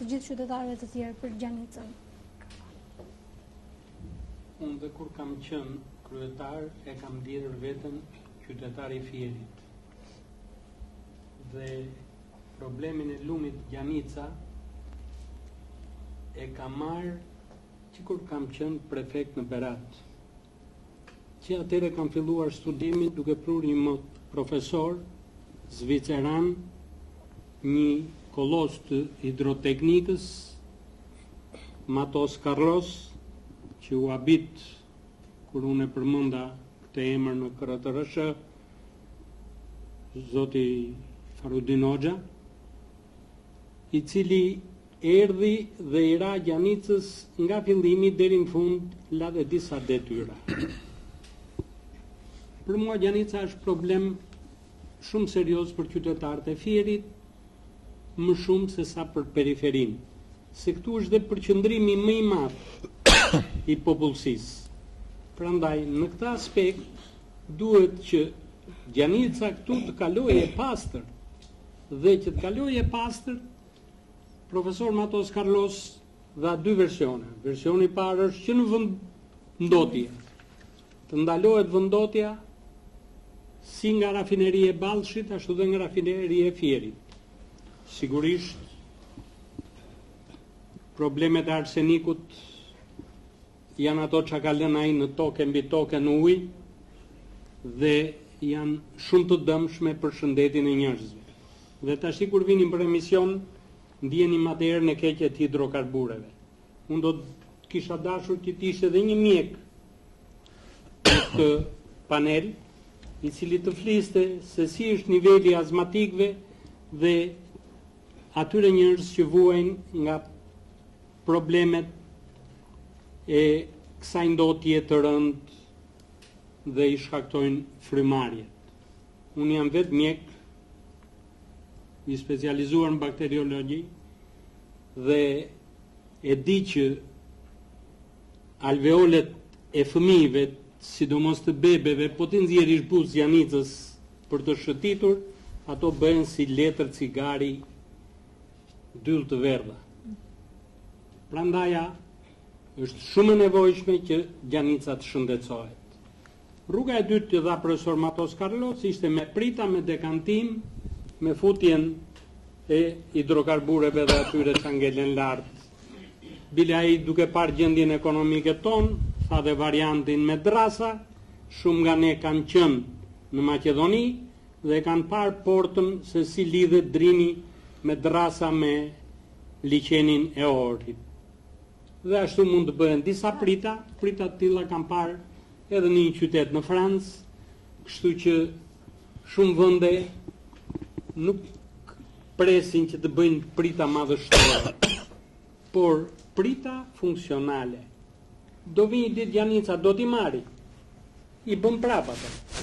të gjithë qytetarëve të tjerë për Gjanicën? Unë dhe kur kam qenë kryetar e kam lidhur veten qytetar i Fierit. Dhe problemin e lumit Gjanica e kam marrë që kur kam qenë prefekt në Berat. Që atëre kam filluar studimin duke prur një profesor zviceran, një kolos të hidroteknikës, Matos Carlos, që u habit kur unë e përmenda këtë emër në KRTRSH, zoti Farudin Hoxha, i cili erdhi dhe i ra Gjanicës nga fillimi deri në fund la dhe disa detyra. Për mua Gjanica është problem shumë serios për qytetarët e Fierit, më shumë se sa për periferin, se këtu është dhe përqendrimi më i madh i popullsisë. Prandaj në këtë aspekt duhet që Gjanica këtu të kalojë e pastër, dhe që të kalojë e pastër, profesor Matos Carlos dha dy versione. Versioni i parë është që në vendotje të ndalohet vendotja si nga rafineria e Ballshit ashtu dhe nga rafineria e Fierit. Sigurisht problemet e arsenikut janë ato që ka lënë ai në tokë, mbi tokë, në ujë, dhe janë shumë të dëmshme për shëndetin e njerëzve. Dhe tash kur vinin për emision, ndjeni materën e keqe të hidrokarbureve. Unë do të kisha dashur që të ishte edhe një mjek në këtë panel, i cili të fliste se si është niveli azmatikëve dhe atyre njerëz që vuajnë nga problemet e kësaj ndotje të rëndë dhe i shkaktojnë frymarrjet. Unë jam vetë mjek i specializuar në bakteriologji dhe e di që alveolet e fëmijëve, sidomos të bebeve, po të nxjerrish buzë Gjanicës për të shëtitur, ato bëhen si letër cigari dyll të verdha. Prandaja është shumë e nevojshme që Gjanica të shëndetësohet. Rruga e dytë që dha profesor Matos Carlos ishte me prita, me dekantim, me futjen e hidrokarbureve dhe atyre që ngelen lartë. Bile ai duke parë gjendjen ekonomike tonë, tha dhe variantin me drasa, shumë nga ne kanë qenë në Maqedoni dhe kanë parë portën se si lidhet drimi me drasa me liqenin e Ohrit. Dhe ashtu mund të bëhen disa prita të tilla kanë parë edhe në një qytet në Francë, kështu që shumë vende nuk presin që të bëjnë prita madhështore, por prita funksionale. Do vinë ditë Gjanica, do t'i marri, i bën prapë atë.